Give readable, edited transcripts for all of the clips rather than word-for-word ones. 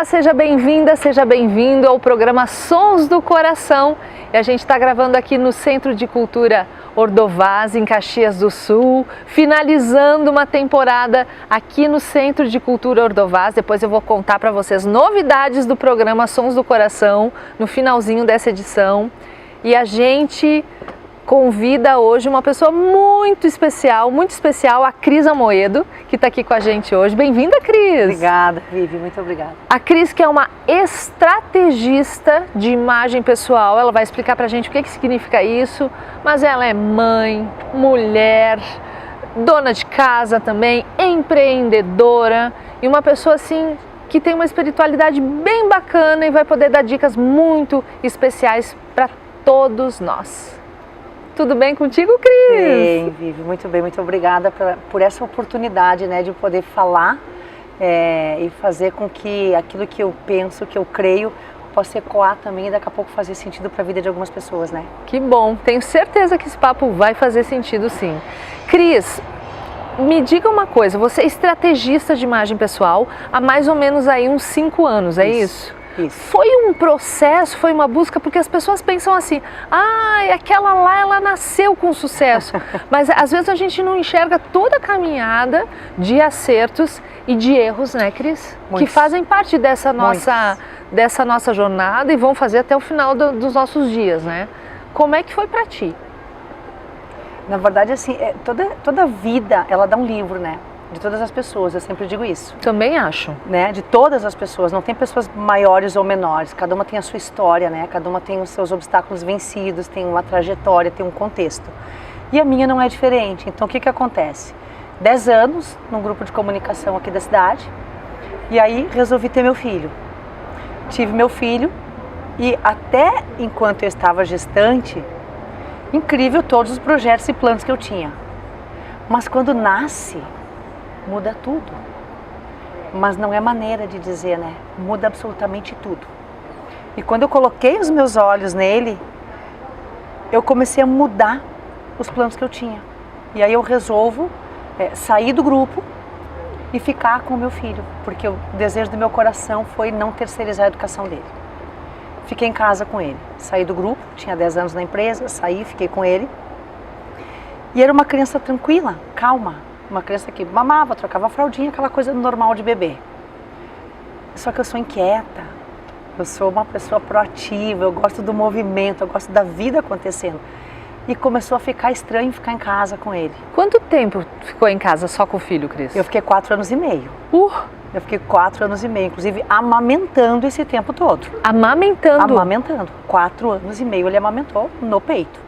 seja bem-vinda, seja bem-vindo ao programa Sons do Coração. E a gente está gravando aqui no Centro de Cultura Ordovás, em Caxias do Sul, finalizando uma temporada aqui no Centro de Cultura Ordovás. Depois eu vou contar para vocês novidades do programa Sons do Coração no finalzinho dessa edição. E a gente convida hoje uma pessoa muito especial, a Cris Amoedo, que está aqui com a gente hoje. Bem-vinda, Cris! Obrigada, Vivi, muito obrigada. A Cris, que é uma estrategista de imagem pessoal, ela vai explicar pra gente o que significa isso, mas ela é mãe, mulher, dona de casa também, empreendedora e uma pessoa assim que tem uma espiritualidade bem bacana e vai poder dar dicas muito especiais para todos nós. Tudo bem contigo, Cris? Bem, Vivi, muito bem, muito obrigada por essa oportunidade, né, de poder falar e fazer com que aquilo que eu penso, que eu creio, possa ecoar também e daqui a pouco fazer sentido para a vida de algumas pessoas, né? Que bom, tenho certeza que esse papo vai fazer sentido sim. Cris, me diga uma coisa, você é estrategista de imagem pessoal há mais ou menos aí uns 5 anos, é isso? Isso. Foi um processo, foi uma busca, porque as pessoas pensam assim, aquela lá, ela nasceu com sucesso. Mas às vezes a gente não enxerga toda a caminhada de acertos e de erros, né, Cris? Muitos. Que fazem parte dessa nossa jornada e vão fazer até o final dos nossos dias, né? Como é que foi pra ti? Na verdade, assim, toda vida, ela dá um livro, né? De todas as pessoas, eu sempre digo isso. Também acho. Né? De todas as pessoas, não tem pessoas maiores ou menores, cada uma tem a sua história, né? Cada uma tem os seus obstáculos vencidos, tem uma trajetória, tem um contexto. E a minha não é diferente, então o que acontece? 10 anos num grupo de comunicação aqui da cidade, e aí resolvi ter meu filho. Tive meu filho e até enquanto eu estava gestante, incrível todos os projetos e planos que eu tinha. Mas quando nasce, muda tudo, mas não é maneira de dizer, né? Muda absolutamente tudo. E quando eu coloquei os meus olhos nele, eu comecei a mudar os planos que eu tinha. E aí eu resolvo sair do grupo e ficar com o meu filho, porque o desejo do meu coração foi não terceirizar a educação dele. Fiquei em casa com ele, saí do grupo, tinha 10 anos na empresa, saí, fiquei com ele. E era uma criança tranquila, calma. Uma criança que mamava, trocava fraldinha, aquela coisa normal de bebê. Só que eu sou inquieta, eu sou uma pessoa proativa, eu gosto do movimento, eu gosto da vida acontecendo. E começou a ficar estranho ficar em casa com ele. Quanto tempo ficou em casa só com o filho, Cris? Eu fiquei 4 anos e meio. Eu fiquei 4 anos e meio, inclusive amamentando esse tempo todo. Amamentando? Amamentando. 4 anos e meio ele amamentou no peito.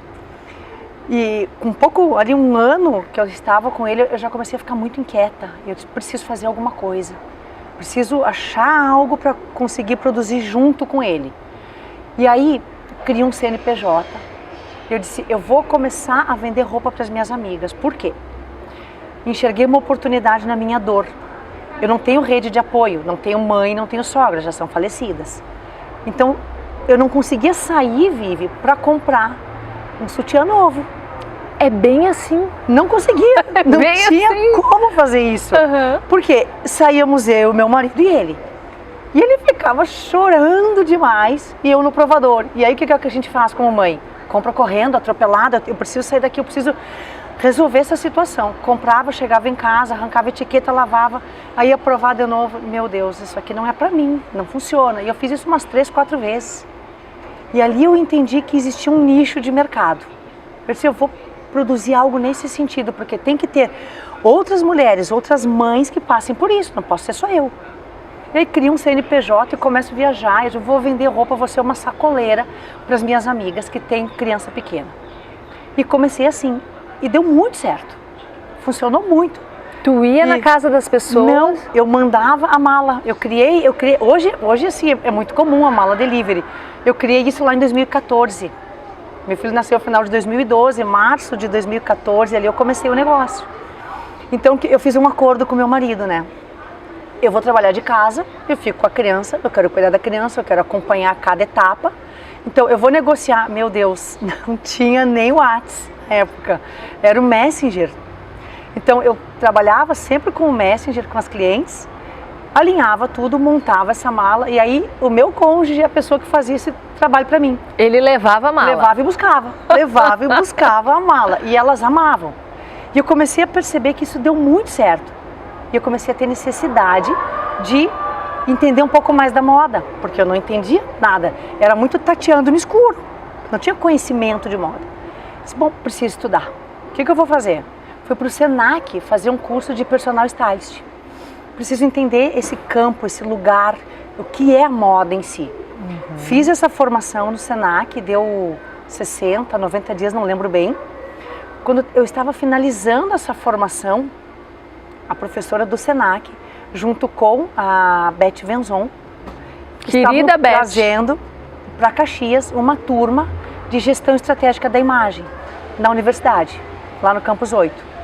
E com pouco, ali 1 ano que eu estava com ele, eu já comecei a ficar muito inquieta. Eu disse, preciso fazer alguma coisa. Preciso achar algo para conseguir produzir junto com ele. E aí, criei um CNPJ. Eu disse, eu vou começar a vender roupa para as minhas amigas. Por quê? Enxerguei uma oportunidade na minha dor. Eu não tenho rede de apoio, não tenho mãe, não tenho sogra, já são falecidas. Então, eu não conseguia sair, Vivi, para comprar um sutiã novo. É bem assim. Não conseguia, não tinha assim. Como fazer isso. Porque saíamos eu, meu marido e ele. E ele ficava chorando demais e eu no provador. E aí o que a gente faz como mãe? Compra correndo, atropelada, eu preciso sair daqui, eu preciso resolver essa situação. Comprava, chegava em casa, arrancava a etiqueta, lavava, aí ia provar de novo. Meu Deus, isso aqui não é pra mim, não funciona. E eu fiz isso umas 3, 4 vezes. E ali eu entendi que existia um nicho de mercado. Eu disse, eu vou produzir algo nesse sentido, porque tem que ter outras mulheres, outras mães que passem por isso, não posso ser só eu. E aí crio um CNPJ e começo a viajar, eu vou vender roupa, vou ser uma sacoleira para as minhas amigas que têm criança pequena. E comecei assim, e deu muito certo, funcionou muito. Tu ia na casa das pessoas? Não, eu mandava a mala, eu criei, hoje assim, é muito comum a mala delivery. Eu criei isso lá em 2014. Meu filho nasceu no final de 2012, março de 2014, ali eu comecei o negócio. Então eu fiz um acordo com meu marido, né? Eu vou trabalhar de casa, eu fico com a criança, eu quero cuidar da criança, eu quero acompanhar cada etapa. Então eu vou negociar, meu Deus, não tinha nem o WhatsApp na época, era o Messenger. Então eu trabalhava sempre com o Messenger, com as clientes, alinhava tudo, montava essa mala, e aí o meu cônjuge é a pessoa que fazia esse trabalho para mim. Ele levava a mala? Levava e buscava a mala, e elas amavam. E eu comecei a perceber que isso deu muito certo. E eu comecei a ter necessidade de entender um pouco mais da moda, porque eu não entendia nada. Era muito tateando no escuro, não tinha conhecimento de moda. Disse, bom, preciso estudar. O que eu vou fazer? Fui para o Senac fazer um curso de personal stylist. Preciso entender esse campo, esse lugar, o que é a moda em si. Fiz essa formação no Senac, deu 60, 90 dias, não lembro bem. Quando eu estava finalizando essa formação, a professora do Senac, junto com a Beth Venzon, querida Beth, trazendo para Caxias uma turma de gestão estratégica da imagem na universidade, lá no Campus 8.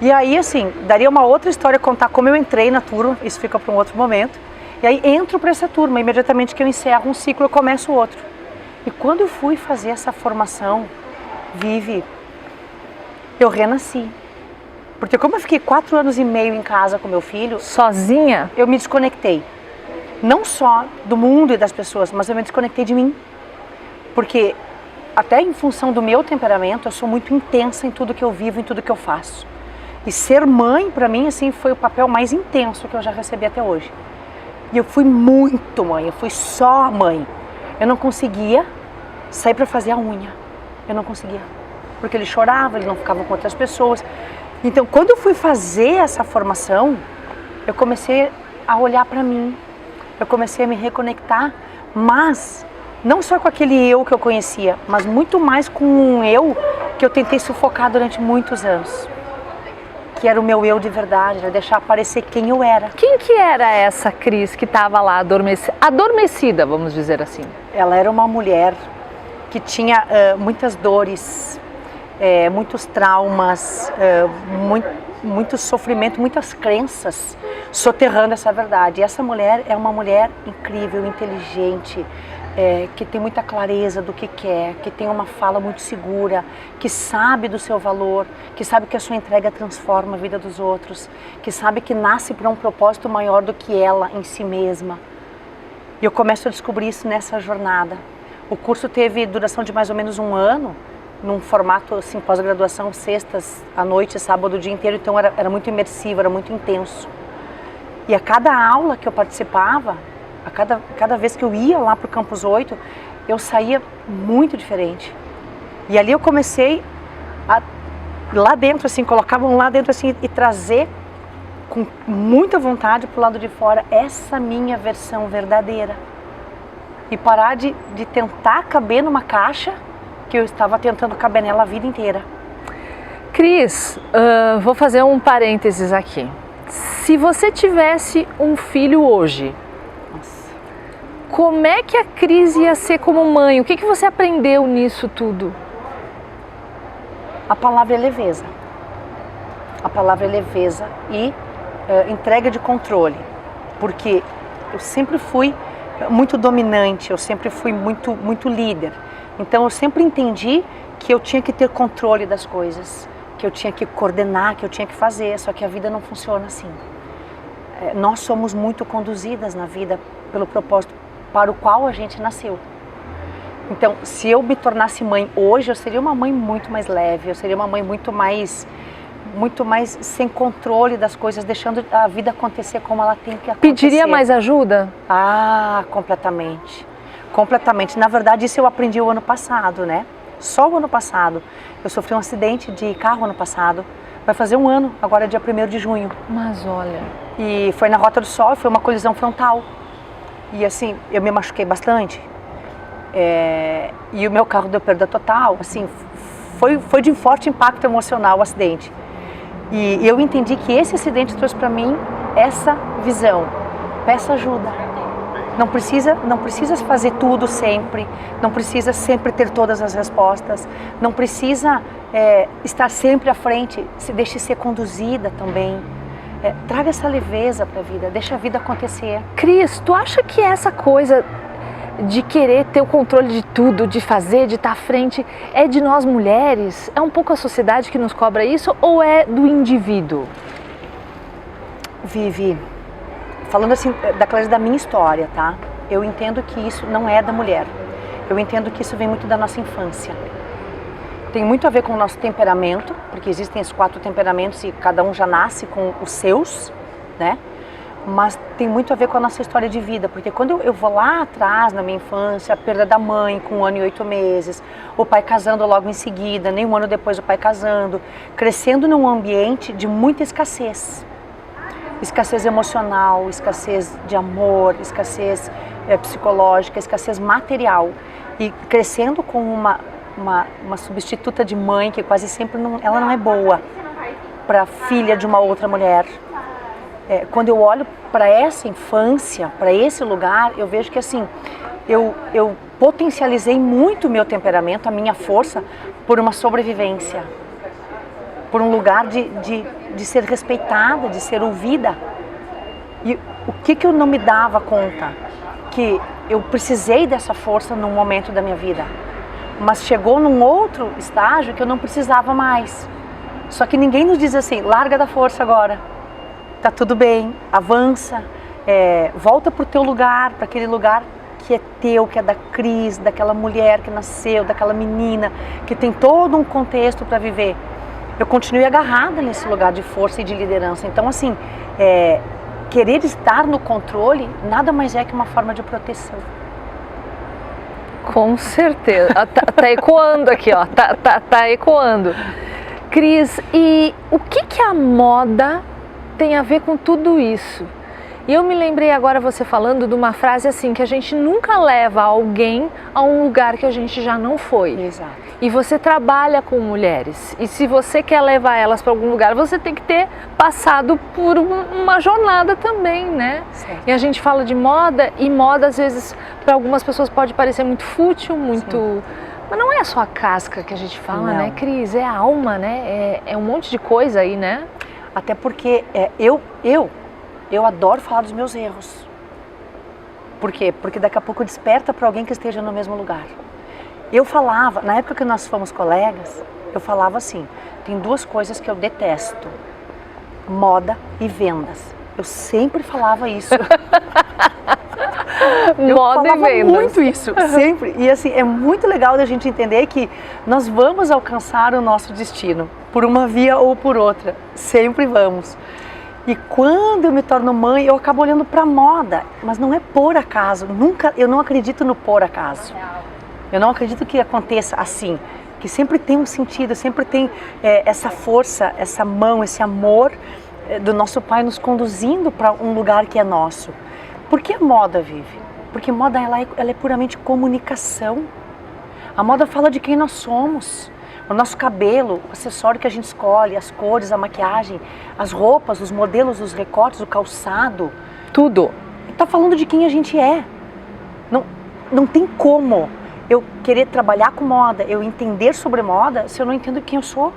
E aí, assim, daria uma outra história contar como eu entrei na turma, isso fica para um outro momento. E aí entro para essa turma, imediatamente que eu encerro um ciclo, eu começo outro. E quando eu fui fazer essa formação, Vivi, eu renasci. Porque como eu fiquei 4 anos e meio em casa com meu filho... Sozinha? Eu me desconectei. Não só do mundo e das pessoas, mas eu me desconectei de mim. Porque até em função do meu temperamento, eu sou muito intensa em tudo que eu vivo, em tudo que eu faço. E ser mãe, para mim, assim, foi o papel mais intenso que eu já recebi até hoje. E eu fui muito mãe, eu fui só mãe. Eu não conseguia sair para fazer a unha. Eu não conseguia. Porque ele chorava, ele não ficava com outras pessoas. Então, quando eu fui fazer essa formação, eu comecei a olhar para mim. Eu comecei a me reconectar, mas não só com aquele eu que eu conhecia, mas muito mais com um eu que eu tentei sufocar durante muitos anos. Que era o meu eu de verdade, era deixar aparecer quem eu era. Quem que era essa Cris que estava lá adormecida, vamos dizer assim? Ela era uma mulher que tinha muitas dores, muitos traumas, muito sofrimento, muitas crenças soterrando essa verdade. E essa mulher é uma mulher incrível, inteligente, que tem muita clareza do que quer, que tem uma fala muito segura, que sabe do seu valor, que sabe que a sua entrega transforma a vida dos outros, que sabe que nasce para um propósito maior do que ela em si mesma. E eu começo a descobrir isso nessa jornada. O curso teve duração de mais ou menos 1 ano, num formato assim, pós-graduação, sextas à noite, sábado o dia inteiro, então era muito imersivo, era muito intenso. E a cada aula que eu participava, cada vez que eu ia lá para o Campus 8, eu saía muito diferente. E ali eu comecei a, lá dentro, assim, colocavam lá dentro assim, e trazer com muita vontade para o lado de fora essa minha versão verdadeira. E parar de tentar caber numa caixa que eu estava tentando caber nela a vida inteira. Cris, vou fazer um parênteses aqui. Se você tivesse um filho hoje, como é que a Cris ia ser como mãe? O que você aprendeu nisso tudo? A palavra é leveza. A palavra é leveza e entrega de controle. Porque eu sempre fui muito dominante, eu sempre fui muito líder. Então eu sempre entendi que eu tinha que ter controle das coisas, que eu tinha que coordenar, que eu tinha que fazer, só que a vida não funciona assim. Nós somos muito conduzidas na vida pelo propósito para o qual a gente nasceu. Então, se eu me tornasse mãe hoje, eu seria uma mãe muito mais leve, eu seria uma mãe muito mais sem controle das coisas, deixando a vida acontecer como ela tem que acontecer. Pediria mais ajuda? Ah, completamente. Completamente. Na verdade, isso eu aprendi o ano passado, né? Só o ano passado. Eu sofri um acidente de carro ano passado. Vai fazer 1 ano, agora é dia 1º de junho. Mas olha... E foi na Rota do Sol, foi uma colisão frontal. E assim, eu me machuquei bastante. E o meu carro deu perda total. Assim, foi de forte impacto emocional o acidente. E eu entendi que esse acidente trouxe para mim essa visão. Peça ajuda. Não precisa fazer tudo sempre, não precisa sempre ter todas as respostas, não precisa estar sempre à frente, se deixe ser conduzida também. Traga essa leveza para a vida, deixa a vida acontecer. Cris, tu acha que essa coisa de querer ter o controle de tudo, de fazer, de estar à frente, é de nós mulheres? É um pouco a sociedade que nos cobra isso ou é do indivíduo? Vivi, falando assim, da clareza da minha história, tá? Eu entendo que isso não é da mulher. Eu entendo que isso vem muito da nossa infância. Tem muito a ver com o nosso temperamento, porque existem esses 4 temperamentos e cada um já nasce com os seus, né? Mas tem muito a ver com a nossa história de vida, porque quando eu vou lá atrás, na minha infância, a perda da mãe com 1 ano e 8 meses, o pai casando logo em seguida, nem 1 ano depois o pai casando, crescendo num ambiente de muita escassez. Escassez emocional, escassez de amor, escassez psicológica, escassez material. E crescendo com uma substituta de mãe que quase sempre ela não é boa para filha de uma outra mulher. Quando eu olho para essa infância, para esse lugar, eu vejo que assim, eu potencializei muito o meu temperamento, a minha força, por uma sobrevivência, por um lugar de ser respeitada, de ser ouvida. E o que eu não me dava conta? Que eu precisei dessa força num momento da minha vida, mas chegou num outro estágio que eu não precisava mais. Só que ninguém nos diz assim, larga da força agora. Tá tudo bem, avança, volta pro teu lugar, para aquele lugar que é teu, que é da Cris, daquela mulher que nasceu, daquela menina, que tem todo um contexto para viver. Eu continuei agarrada nesse lugar de força e de liderança. Então, assim, querer estar no controle nada mais é que uma forma de proteção. Com certeza. Tá ecoando aqui, ó. Tá ecoando. Cris, e o que a moda tem a ver com tudo isso? E eu me lembrei agora você falando de uma frase assim, que a gente nunca leva alguém a um lugar que a gente já não foi. Exato. E você trabalha com mulheres. E se você quer levar elas para algum lugar, você tem que ter passado por uma jornada também, né? Certo. E a gente fala de moda, e moda às vezes para algumas pessoas pode parecer muito fútil, muito... Sim. Mas não é só a casca que a gente fala, não, né, Cris? É a alma, né? É um monte de coisa aí, né? Até porque eu adoro falar dos meus erros. Por quê? Porque daqui a pouco desperta para alguém que esteja no mesmo lugar. Eu falava, na época que nós fomos colegas, eu falava assim, tem 2 coisas que eu detesto, moda e vendas. Eu sempre falava isso. Eu moda falava e vendas. muito isso, sempre. E assim, é muito legal da gente entender que nós vamos alcançar o nosso destino, por uma via ou por outra, sempre vamos. E quando eu me torno mãe, eu acabo olhando para a moda, mas não é por acaso, eu não acredito no por acaso. Eu não acredito que aconteça assim, que sempre tem um sentido, sempre tem essa força, essa mão, esse amor do nosso Pai nos conduzindo para um lugar que é nosso. Por que a moda vive? Porque a moda ela é puramente comunicação. A moda fala de quem nós somos. O nosso cabelo, o acessório que a gente escolhe, as cores, a maquiagem, as roupas, os modelos, os recortes, o calçado. Tudo. Está falando de quem a gente é. Não tem como eu querer trabalhar com moda, eu entender sobre moda, se eu não entendo quem eu sou.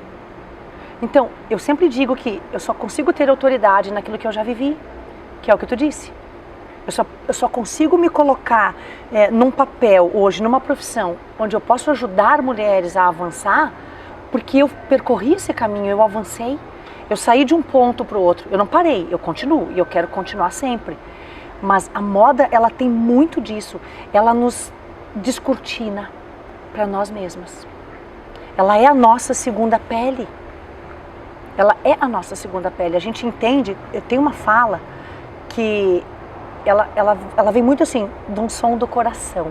Então, eu sempre digo que eu só consigo ter autoridade naquilo que eu já vivi, que é o que tu disse. Eu só consigo me colocar num papel hoje, numa profissão, onde eu posso ajudar mulheres a avançar, porque eu percorri esse caminho, eu avancei. Eu saí de um ponto para o outro, eu não parei, eu continuo e eu quero continuar sempre. Mas a moda, ela tem muito disso, ela nos descortina para nós mesmas. Ela é a nossa segunda pele. Ela é a nossa segunda pele. A gente entende, eu tenho uma fala que ela vem muito assim, de um som do coração,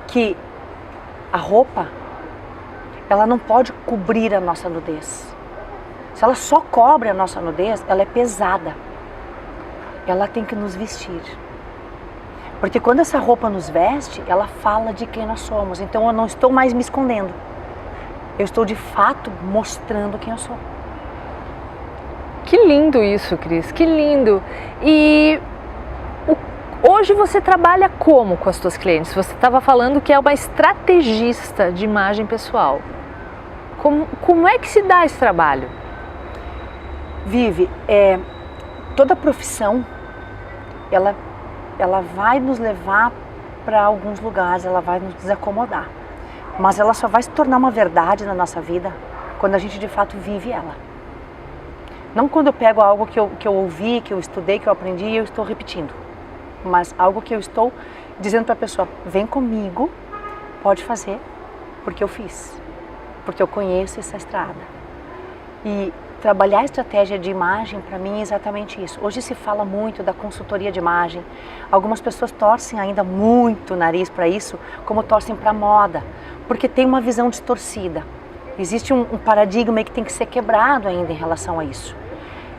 que a roupa, ela não pode cobrir a nossa nudez. Se ela só cobre a nossa nudez, ela é pesada. Ela tem que nos vestir. Porque quando essa roupa nos veste, ela fala de quem nós somos. Então eu não estou mais me escondendo. Eu estou de fato mostrando quem eu sou. Que lindo isso, Cris, que lindo. E hoje você trabalha como com as suas clientes? Você estava falando que é uma estrategista de imagem pessoal. Como é que se dá esse trabalho? Vive, toda profissão, ela vai nos levar para alguns lugares, ela vai nos desacomodar. Mas ela só vai se tornar uma verdade na nossa vida quando a gente de fato vive ela. Não quando eu pego algo que eu ouvi, que eu estudei, que eu aprendi e eu estou repetindo. Mas algo que eu estou dizendo para a pessoa, vem comigo, pode fazer, porque eu fiz. Porque eu conheço essa estrada. E trabalhar a estratégia de imagem, para mim, é exatamente isso. Hoje se fala muito da consultoria de imagem. Algumas pessoas torcem ainda muito o nariz para isso, como torcem para a moda, porque tem uma visão distorcida. Existe um paradigma que tem que ser quebrado ainda em relação a isso.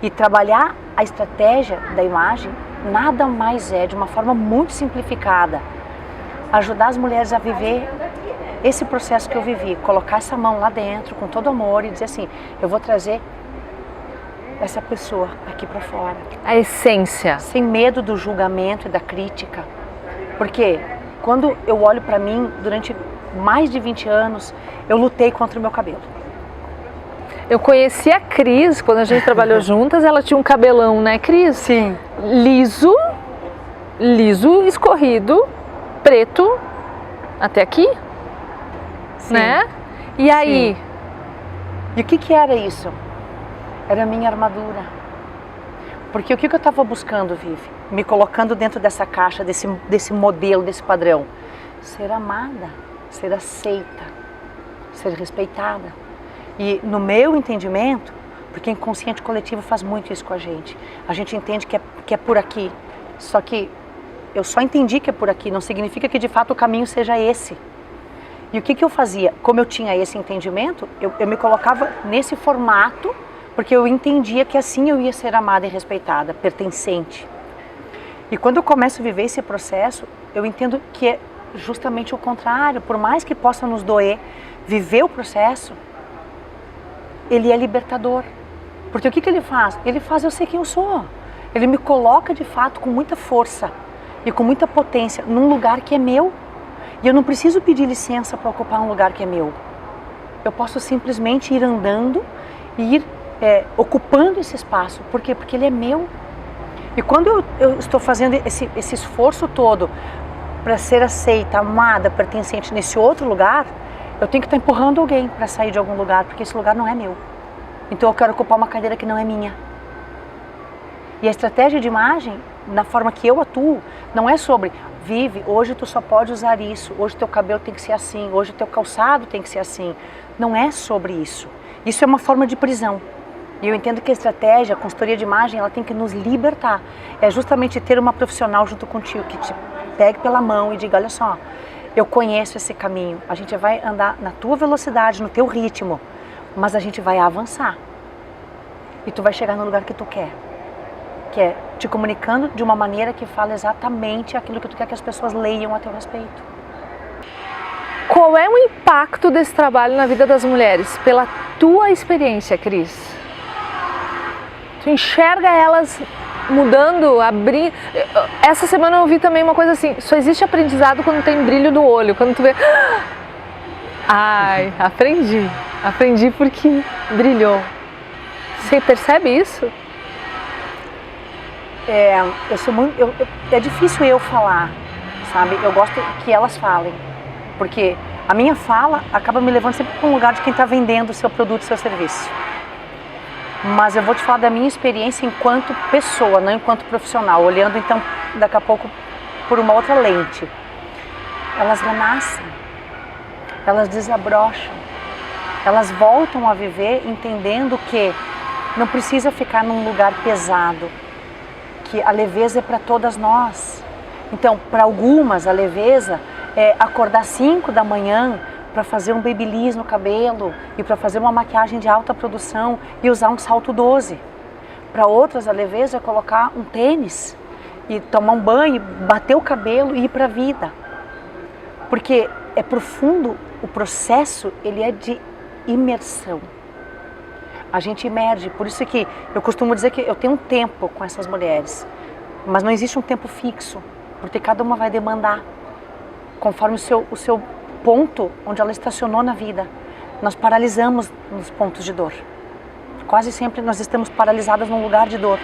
E trabalhar a estratégia da imagem nada mais é, de uma forma muito simplificada, ajudar as mulheres a viver esse processo que eu vivi, colocar essa mão lá dentro com todo amor e dizer assim, eu vou trazer essa pessoa aqui para fora. A essência. Sem medo do julgamento e da crítica. Porque quando eu olho para mim, durante mais de 20 anos, eu lutei contra o meu cabelo. Eu conheci a Cris, quando a gente trabalhou juntas, ela tinha um cabelão, né, Cris? Sim. Liso, escorrido, preto, até aqui, Sim. né? E aí? Sim. E o que era isso? Era a minha armadura. Porque o que eu estava buscando, Vivi? Me colocando dentro dessa caixa, desse modelo, desse padrão. Ser amada, ser aceita, ser respeitada. E no meu entendimento, porque inconsciente coletivo faz muito isso com a gente entende que é por aqui, só que eu só entendi que é por aqui, não significa que de fato o caminho seja esse. E o que eu fazia? Como eu tinha esse entendimento, eu me colocava nesse formato, porque eu entendia que assim eu ia ser amada e respeitada, pertencente. E quando eu começo a viver esse processo, eu entendo que é justamente o contrário. Por mais que possa nos doer viver o processo, ele é libertador. Porque o que ele faz? Ele faz eu ser quem eu sou. Ele me coloca de fato com muita força e com muita potência num lugar que é meu. E eu não preciso pedir licença para ocupar um lugar que é meu. Eu posso simplesmente ir andando e ir ocupando esse espaço. Por quê? Porque ele é meu. E quando eu estou fazendo esse esforço todo para ser aceita, amada, pertencente nesse outro lugar, eu tenho que estar empurrando alguém para sair de algum lugar, porque esse lugar não é meu. Então eu quero ocupar uma cadeira que não é minha. E a estratégia de imagem, na forma que eu atuo, não é sobre, Vivi, hoje tu só pode usar isso, hoje teu cabelo tem que ser assim, hoje teu calçado tem que ser assim. Não é sobre isso. Isso é uma forma de prisão. E eu entendo que a estratégia, a consultoria de imagem, ela tem que nos libertar. É justamente ter uma profissional junto contigo que te pegue pela mão e diga, olha só, eu conheço esse caminho, a gente vai andar na tua velocidade, no teu ritmo, mas a gente vai avançar. E tu vai chegar no lugar que tu quer. Que é te comunicando de uma maneira que fala exatamente aquilo que tu quer que as pessoas leiam a teu respeito. Qual é o impacto desse trabalho na vida das mulheres? Pela tua experiência, Cris? Tu enxerga elas mudando, abrindo. Essa semana eu ouvi também uma coisa assim, só existe aprendizado quando tem brilho no olho, quando tu vê... Ai, aprendi porque brilhou. Você percebe isso? É difícil eu falar, sabe? Eu gosto que elas falem, porque a minha fala acaba me levando sempre para um lugar de quem está vendendo o seu produto, o seu serviço. Mas eu vou te falar da minha experiência enquanto pessoa, não enquanto profissional, olhando então daqui a pouco por uma outra lente. Elas renascem, elas desabrocham, elas voltam a viver entendendo que não precisa ficar num lugar pesado, que a leveza é para todas nós. Então, para algumas, a leveza é acordar 5 da manhã para fazer um babyliss no cabelo e para fazer uma maquiagem de alta produção e usar um salto 12. Para outras, a leveza é colocar um tênis e tomar um banho, bater o cabelo e ir para a vida. Porque é profundo, o processo ele é de imersão. A gente imerge, por isso que eu costumo dizer que eu tenho um tempo com essas mulheres, mas não existe um tempo fixo, porque cada uma vai demandar conforme o seu ponto onde ela estacionou na vida. Nós paralisamos nos pontos de dor. Quase sempre nós estamos paralisadas num lugar de dor.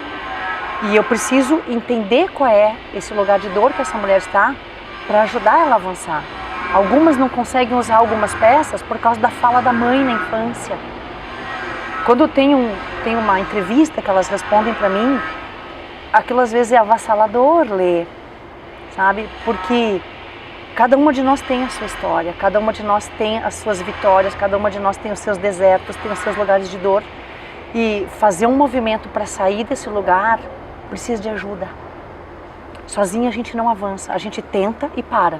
E eu preciso entender qual é esse lugar de dor que essa mulher está para ajudar ela a avançar. Algumas não conseguem usar algumas peças por causa da fala da mãe na infância. Quando tem tem uma entrevista que elas respondem para mim, aquilo às vezes é avassalador ler, sabe? Porque cada uma de nós tem a sua história, cada uma de nós tem as suas vitórias, cada uma de nós tem os seus desertos, tem os seus lugares de dor. E fazer um movimento para sair desse lugar precisa de ajuda. Sozinha a gente não avança, a gente tenta e para.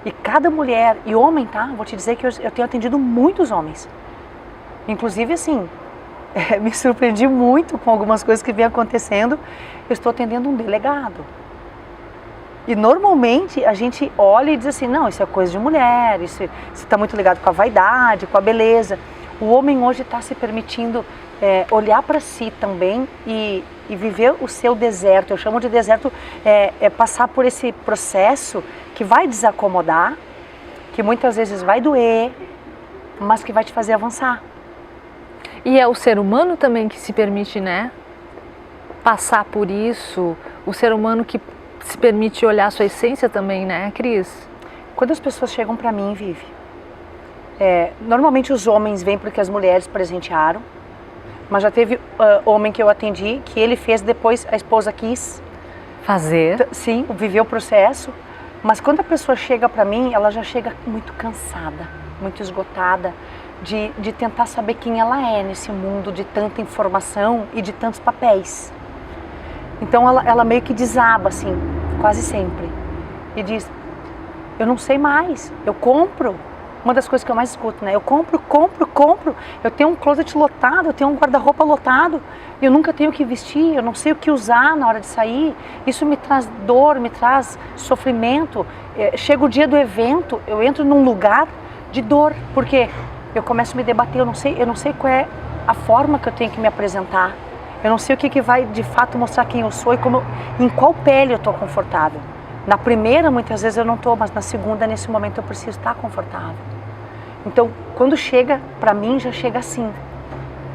E cada mulher, e homem, tá? Vou te dizer que eu tenho atendido muitos homens. Inclusive, assim, me surpreendi muito com algumas coisas que vem acontecendo. Eu estou atendendo um delegado. E normalmente a gente olha e diz assim, não, isso é coisa de mulher, isso está muito ligado com a vaidade, com a beleza. O homem hoje está se permitindo olhar para si também e viver o seu deserto. Eu chamo de deserto, passar por esse processo que vai desacomodar, que muitas vezes vai doer, mas que vai te fazer avançar. E é o ser humano também que se permite, né, passar por isso, o ser humano que se permite olhar a sua essência também, né, Cris? Quando as pessoas chegam para mim, Vivi, normalmente os homens vêm porque as mulheres presentearam, mas já teve homem que eu atendi, que ele fez, depois a esposa quis fazer. Sim, viveu o processo, mas quando a pessoa chega para mim, ela já chega muito cansada, muito esgotada, de tentar saber quem ela é nesse mundo de tanta informação e de tantos papéis. Então ela meio que desaba assim, quase sempre, e diz, eu não sei mais, eu compro. Uma das coisas que eu mais escuto, né? Eu compro. Eu tenho um closet lotado, eu tenho um guarda-roupa lotado. Eu nunca tenho o que vestir, eu não sei o que usar na hora de sair. Isso me traz dor, me traz sofrimento. Chega o dia do evento, eu entro num lugar de dor, porque eu começo a me debater, eu não sei qual é a forma que eu tenho que me apresentar. Eu não sei o que vai de fato mostrar quem eu sou e em qual pele eu estou confortável. Na primeira, muitas vezes eu não estou, mas na segunda, nesse momento, eu preciso estar confortável. Então, quando chega, para mim, já chega assim.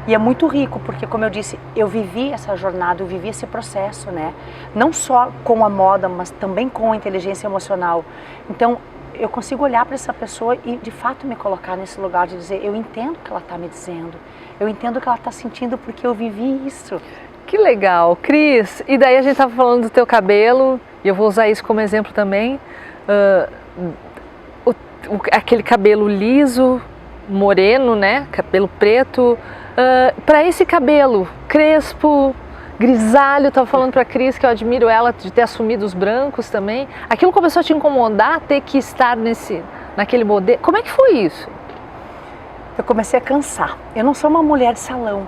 E é muito rico, porque, como eu disse, eu vivi essa jornada, eu vivi esse processo, né? Não só com a moda, mas também com a inteligência emocional. Então, eu consigo olhar para essa pessoa e, de fato, me colocar nesse lugar de dizer, eu entendo o que ela está me dizendo, eu entendo o que ela está sentindo porque eu vivi isso. Que legal. Cris, e daí a gente estava falando do teu cabelo, e eu vou usar isso como exemplo também, aquele cabelo liso, moreno, né, cabelo preto, para esse cabelo crespo, grisalho, estava falando para a Cris que eu admiro ela de ter assumido os brancos também, aquilo começou a te incomodar, ter que estar naquele modelo, como é que foi isso? Eu comecei a cansar, eu não sou uma mulher de salão.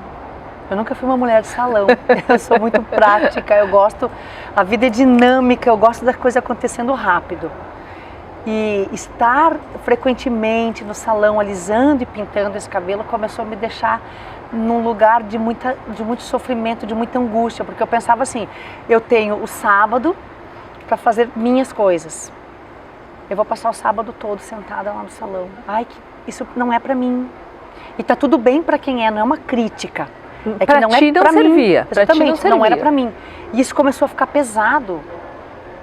Eu nunca fui uma mulher de salão, eu sou muito prática, a vida é dinâmica, eu gosto da coisa acontecendo rápido. E estar frequentemente no salão, alisando e pintando esse cabelo, começou a me deixar num lugar de muito sofrimento, de muita angústia, porque eu pensava assim, eu tenho o sábado para fazer minhas coisas. Eu vou passar o sábado todo sentada lá no salão. Isso não é para mim. E tá tudo bem para quem não é uma crítica. É que não é para mim. Exatamente, não era para mim. E isso começou a ficar pesado.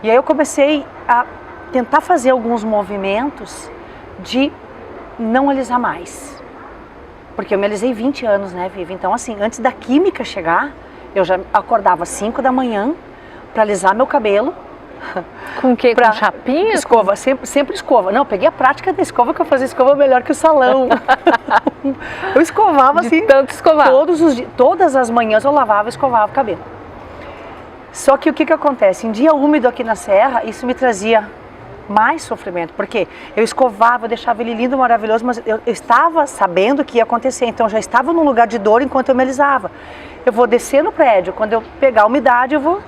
E aí eu comecei a tentar fazer alguns movimentos de não alisar mais. Porque eu me alisei 20 anos, né, Vivi? Então, assim, antes da química chegar, eu já acordava às 5 da manhã para alisar meu cabelo. Com o quê? Com chapinha? Escova, sempre escova. Não, eu peguei a prática da escova, que eu fazia escova melhor que o salão. Eu escovava assim, tanto escovar. Todas as manhãs eu lavava e escovava o cabelo. Só que o que acontece? Em dia úmido aqui na serra, isso me trazia mais sofrimento, porque eu escovava, eu deixava ele lindo, maravilhoso, mas eu estava sabendo o que ia acontecer, então eu já estava num lugar de dor enquanto eu me alisava. Eu vou descer no prédio, quando eu pegar a umidade, eu vou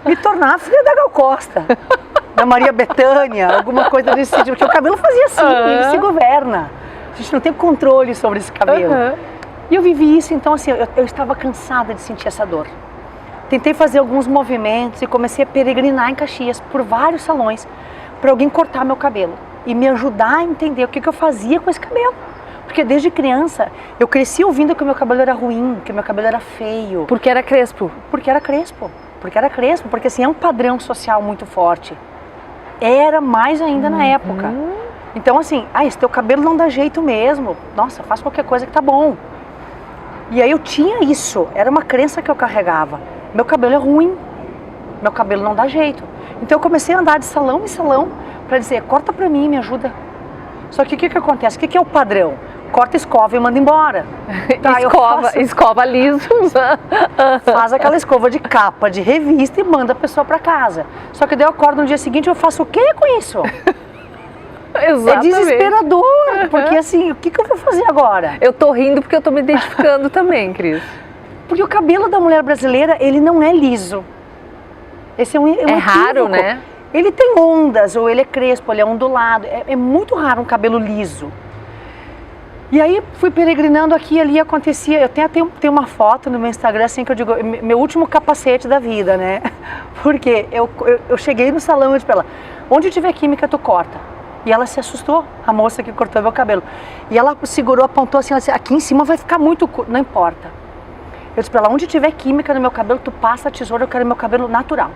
me tornar a filha da Gal Costa, da Maria Bethânia, alguma coisa desse tipo, porque o cabelo fazia assim, ele se governa. A gente não tem controle sobre esse cabelo. E eu vivi isso, então assim, eu estava cansada de sentir essa dor. Tentei fazer alguns movimentos e comecei a peregrinar em Caxias por vários salões para alguém cortar meu cabelo e me ajudar a entender o que eu fazia com esse cabelo. Porque desde criança eu cresci ouvindo que o meu cabelo era ruim, que o meu cabelo era feio. Porque era crespo? Porque era crespo. Porque assim, é um padrão social muito forte. Era mais ainda na época. Então assim, esse teu cabelo não dá jeito mesmo. Nossa, faz qualquer coisa que tá bom. E aí eu tinha isso, era uma crença que eu carregava. Meu cabelo é ruim, meu cabelo não dá jeito. Então eu comecei a andar de salão em salão para dizer, corta pra mim, me ajuda. Só que o que acontece? O que é o padrão? Corta, escova e manda embora. Tá, escova liso. Faz aquela escova de capa, de revista e manda a pessoa para casa. Só que daí eu acordo no dia seguinte e eu faço o quê com isso? Exatamente. É desesperador, porque assim, o que eu vou fazer agora? Eu tô rindo porque eu tô me identificando também, Cris. Porque o cabelo da mulher brasileira, ele não é liso. Esse é um é raro, né? Ele tem ondas, ou ele é crespo, ele é ondulado. É muito raro um cabelo liso. E aí fui peregrinando aqui e ali, acontecia. Eu tenho uma foto no meu Instagram, assim, que eu digo, meu último capacete da vida, né? Porque eu cheguei no salão e disse pra ela, onde tiver química tu corta. E ela se assustou, a moça que cortou meu cabelo. E ela segurou, apontou assim, ela disse, aqui em cima vai ficar muito curto, não importa. Eu disse pra ela, onde tiver química no meu cabelo, tu passa a tesoura, eu quero meu cabelo natural.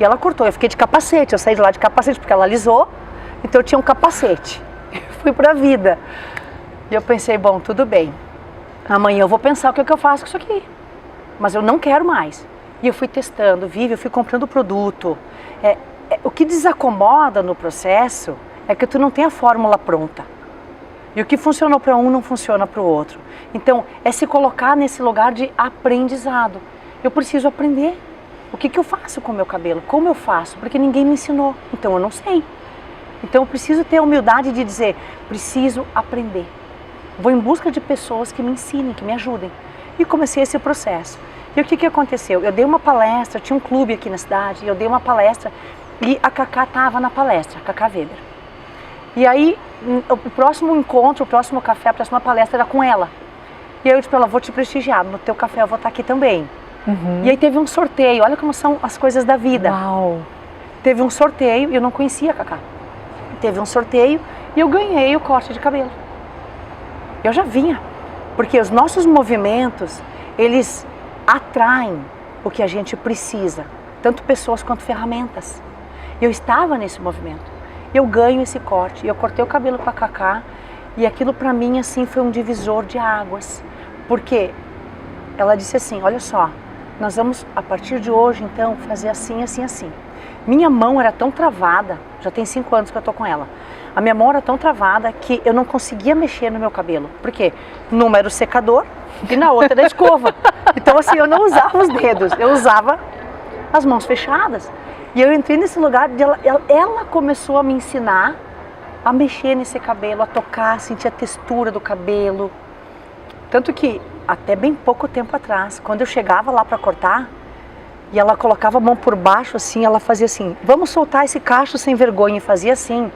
E ela cortou, eu fiquei de capacete, eu saí de lá de capacete, porque ela alisou, então eu tinha um capacete. Fui pra vida. E eu pensei, bom, tudo bem, amanhã eu vou pensar o que eu faço com isso aqui. Mas eu não quero mais. E eu fui testando, eu fui comprando produto. O que desacomoda no processo é que tu não tem a fórmula pronta. E o que funcionou para um não funciona para o outro. Então, é se colocar nesse lugar de aprendizado. Eu preciso aprender. O que eu faço com o meu cabelo? Como eu faço? Porque ninguém me ensinou. Então, eu não sei. Então, eu preciso ter a humildade de dizer, preciso aprender. Vou em busca de pessoas que me ensinem, que me ajudem. E comecei esse processo. E o que aconteceu? Eu dei uma palestra, tinha um clube aqui na cidade, e eu dei uma palestra e a Cacá estava na palestra, a Cacá Weber. E aí, o próximo encontro, o próximo café, a próxima palestra era com ela. E aí eu disse para ela, vou te prestigiar, no teu café eu vou estar aqui também. Uhum. E aí teve um sorteio, olha como são as coisas da vida. Uau. Teve um sorteio, e eu não conhecia a Cacá. Teve um sorteio e eu ganhei o corte de cabelo. Eu já vinha, porque os nossos movimentos, eles atraem o que a gente precisa, tanto pessoas quanto ferramentas. Eu estava nesse movimento. Eu ganho esse corte, eu cortei o cabelo com a Cacá e aquilo para mim assim foi um divisor de águas, porque ela disse assim, olha só, nós vamos a partir de hoje então fazer assim, assim, assim. Minha mão era tão travada, já tem 5 anos que eu tô com ela, a minha mão era tão travada que eu não conseguia mexer no meu cabelo, por quê? Numa era o secador e na outra era a escova, então assim eu não usava os dedos, eu usava as mãos fechadas. E eu entrei nesse lugar, ela começou a me ensinar a mexer nesse cabelo, a tocar, sentir a textura do cabelo. Tanto que, até bem pouco tempo atrás, quando eu chegava lá para cortar, e ela colocava a mão por baixo assim, ela fazia assim, vamos soltar esse cacho sem vergonha, e fazia assim.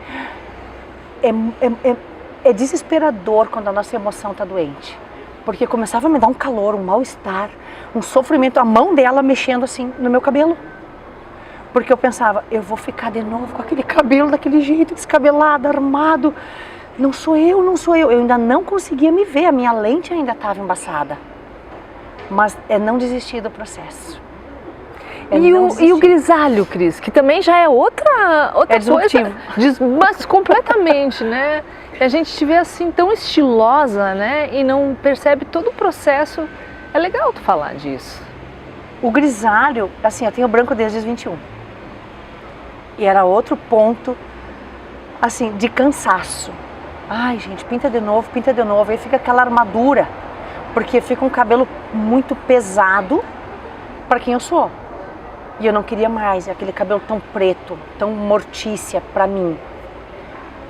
É desesperador quando a nossa emoção está doente. Porque começava a me dar um calor, um mal-estar, um sofrimento, a mão dela mexendo assim no meu cabelo. Porque eu pensava, eu vou ficar de novo com aquele cabelo daquele jeito, descabelado, armado. Não sou eu, não sou eu. Eu ainda não conseguia me ver, a minha lente ainda estava embaçada. Mas é não desistir do processo. E o grisalho, Cris, que também já é outra disruptivo. Coisa, mas completamente, né? E a gente te vê assim tão estilosa, né? E não percebe todo o processo. É legal tu falar disso. O grisalho, assim, eu tenho branco desde os 21. E era outro ponto, assim, de cansaço. Ai, gente, pinta de novo, aí fica aquela armadura, porque fica um cabelo muito pesado para quem eu sou. E eu não queria mais aquele cabelo tão preto, tão mortícia para mim.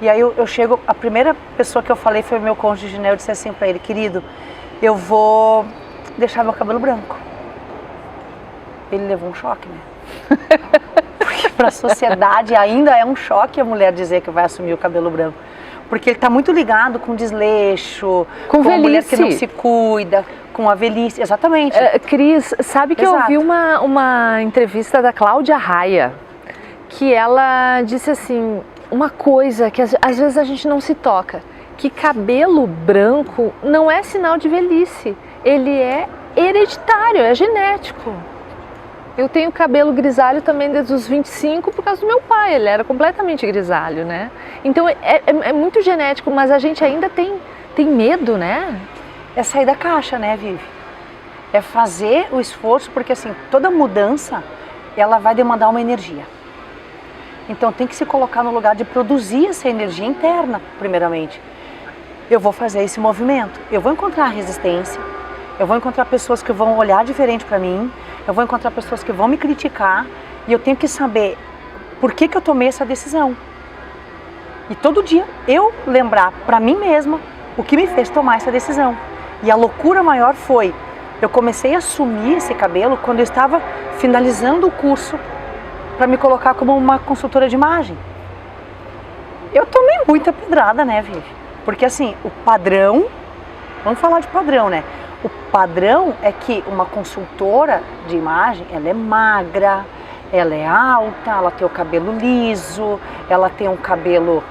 E aí eu chego, a primeira pessoa que eu falei foi o meu cônjuge, né? Eu disse assim para ele, querido, eu vou deixar meu cabelo branco. Ele levou um choque, né? Porque para a sociedade ainda é um choque a mulher dizer que vai assumir o cabelo branco. Porque ele está muito ligado com desleixo, com a mulher que não se cuida, com a velhice, exatamente. Cris, sabe que Exato. eu ouvi uma entrevista da Cláudia Raia, que ela disse assim, uma coisa que às vezes a gente não se toca, que cabelo branco não é sinal de velhice, ele é hereditário, é genético. Eu tenho cabelo grisalho também desde os 25 por causa do meu pai, ele era completamente grisalho, né? Então é muito genético, mas a gente ainda tem medo, né? É sair da caixa, né, Vivi? É fazer o esforço, porque assim, toda mudança, ela vai demandar uma energia. Então tem que se colocar no lugar de produzir essa energia interna, primeiramente. Eu vou fazer esse movimento, eu vou encontrar resistência, eu vou encontrar pessoas que vão olhar diferente para mim, eu vou encontrar pessoas que vão me criticar, e eu tenho que saber por que eu tomei essa decisão. E todo dia eu lembrar para mim mesma o que me fez tomar essa decisão. E a loucura maior foi, eu comecei a assumir esse cabelo quando eu estava finalizando o curso para me colocar como uma consultora de imagem. Eu tomei muita pedrada, né, Vivi? Porque assim, o padrão, vamos falar de padrão, né? O padrão é que uma consultora de imagem, ela é magra, ela é alta, ela tem o cabelo liso, ela tem um cabelo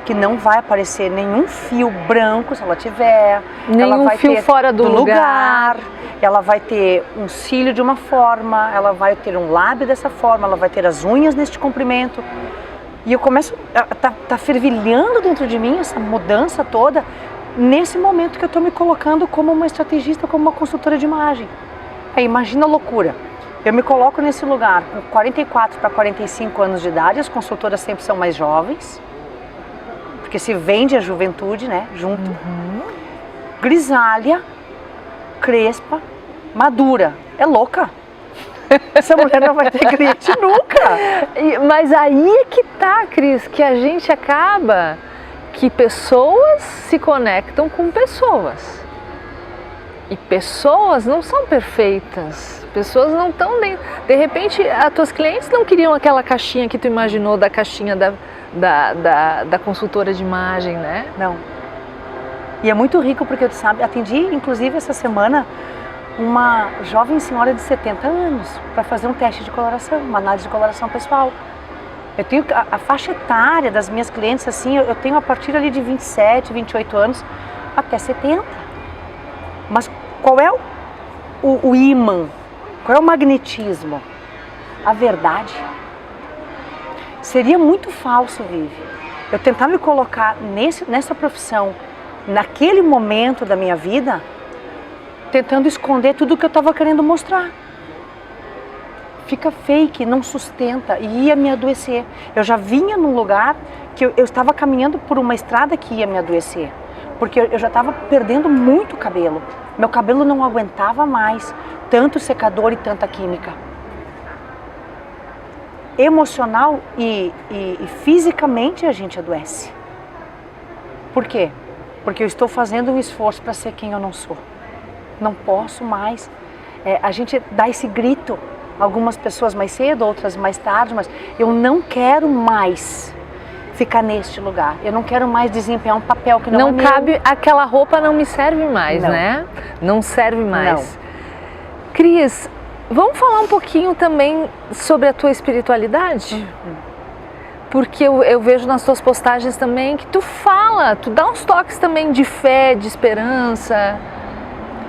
que não vai aparecer nenhum fio branco se ela tiver. Nenhum ela vai fio ter fora do lugar. Ela vai ter um cílio de uma forma, ela vai ter um lábio dessa forma, ela vai ter as unhas neste comprimento. E eu começo, tá fervilhando dentro de mim essa mudança toda, nesse momento que eu estou me colocando como uma estrategista, como uma consultora de imagem. Aí imagina a loucura. Eu me coloco nesse lugar com 44 para 45 anos de idade, as consultoras sempre são mais jovens, porque se vende a juventude, né, junto. Grisalha, crespa, madura. É louca. Essa mulher não vai ter cliente nunca. Mas aí é que tá, Cris, que a gente acaba que pessoas se conectam com pessoas. E pessoas não são perfeitas. Pessoas não estão dentro. De repente, as tuas clientes não queriam aquela caixinha que tu imaginou, da caixinha da consultora de imagem, né? Não. E é muito rico porque, tu sabe, atendi inclusive essa semana uma jovem senhora de 70 anos para fazer um teste de coloração, uma análise de coloração pessoal. Eu tenho a faixa etária das minhas clientes, assim, eu tenho a partir ali de 27, 28 anos até 70. Mas qual é o ímã? Qual é o magnetismo? A verdade. Seria muito falso, Vivi, eu tentar me colocar nessa profissão, naquele momento da minha vida, tentando esconder tudo que eu estava querendo mostrar. Fica fake, não sustenta e ia me adoecer. Eu já vinha num lugar que eu estava caminhando por uma estrada que ia me adoecer, porque eu já estava perdendo muito cabelo. Meu cabelo não aguentava mais tanto secador e tanta química. Emocional e fisicamente a gente adoece. Por quê? Porque eu estou fazendo um esforço para ser quem eu não sou. Não posso mais. A gente dá esse grito, algumas pessoas mais cedo, outras mais tarde, mas eu não quero mais ficar neste lugar. Eu não quero mais desempenhar um papel que não é meu. Cabe, aquela roupa não me serve mais, não. Né? Não serve mais. Não. Cris, vamos falar um pouquinho também sobre a tua espiritualidade? Porque eu vejo nas tuas postagens também que tu dá uns toques também de fé, de esperança.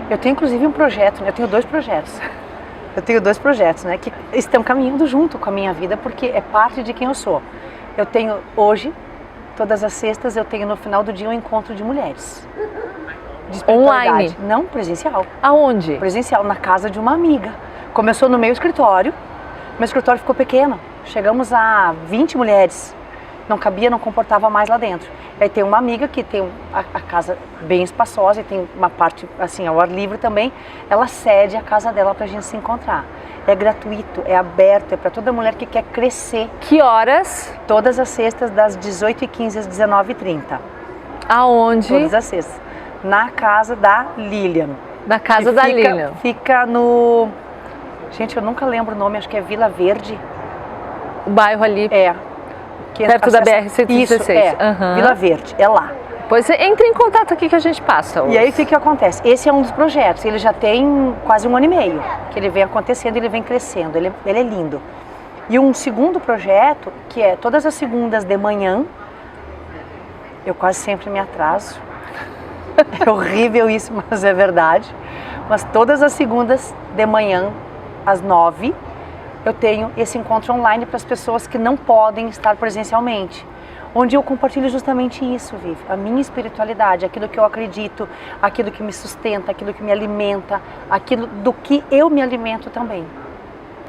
Eu tenho inclusive um projeto, eu tenho dois projetos. Eu tenho dois projetos, né, que estão caminhando junto com a minha vida, porque é parte de quem eu sou. Eu tenho hoje, todas as sextas, eu tenho no final do dia um encontro de mulheres. De espiritualidade. Online? Não, presencial. Aonde? Presencial, na casa de uma amiga. Começou no meu escritório, ficou pequeno. Chegamos a 20 mulheres. Não cabia, não comportava mais lá dentro. Aí tem uma amiga que tem a casa bem espaçosa e tem uma parte assim ao ar livre também. Ela cede a casa dela para a gente se encontrar. É gratuito, é aberto, é para toda mulher que quer crescer. Que horas? Todas as sextas, das 18h15 às 19h30. Aonde? Todas as sextas. Na casa da Lilian. Na casa da Lilian. Fica no... Gente, eu nunca lembro o nome, acho que é Vila Verde. O bairro ali. Perto da BR-116. Isso, Vila Verde, é lá. Pois entre em contato aqui que a gente passa. E aí o que acontece? Esse é um dos projetos, ele já tem quase 1 ano e meio que ele vem acontecendo, ele vem crescendo, ele é lindo. E um segundo projeto, que é todas as segundas de manhã, eu quase sempre me atraso, é horrível isso, mas é verdade, mas todas as segundas de manhã, às 9h, eu tenho esse encontro online para as pessoas que não podem estar presencialmente, onde eu compartilho justamente isso, Vivi, a minha espiritualidade, aquilo que eu acredito, aquilo que me sustenta, aquilo que me alimenta, aquilo do que eu me alimento também.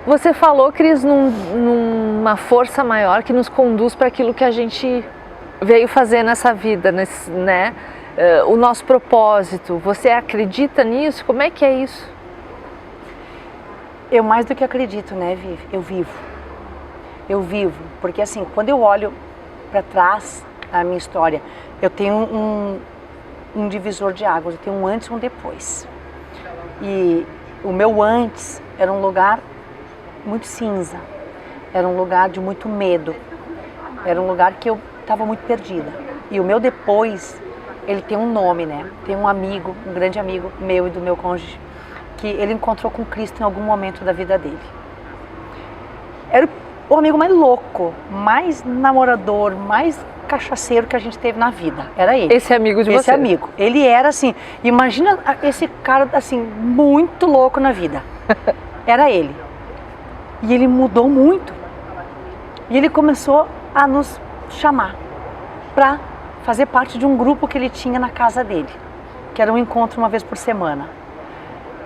Você falou, Cris, numa força maior que nos conduz para aquilo que a gente veio fazer nessa vida, né? O nosso propósito. Você acredita nisso? Como é que é isso? Eu mais do que acredito, né, Vivi? Eu vivo, porque assim, quando eu olho para trás a minha história, eu tenho um divisor de águas, eu tenho um antes e um depois. E o meu antes era um lugar muito cinza, era um lugar de muito medo, era um lugar que eu estava muito perdida. E o meu depois, ele tem um nome, né? Tem um amigo, um grande amigo meu e do meu cônjuge, que ele encontrou com Cristo em algum momento da vida dele. Era o amigo mais louco, mais namorador, mais cachaceiro que a gente teve na vida. Era ele. Esse amigo de você? Esse amigo. Ele era assim, imagina esse cara assim, muito louco na vida. Era ele. E ele mudou muito. E ele começou a nos chamar para fazer parte de um grupo que ele tinha na casa dele, que era um encontro uma vez por semana.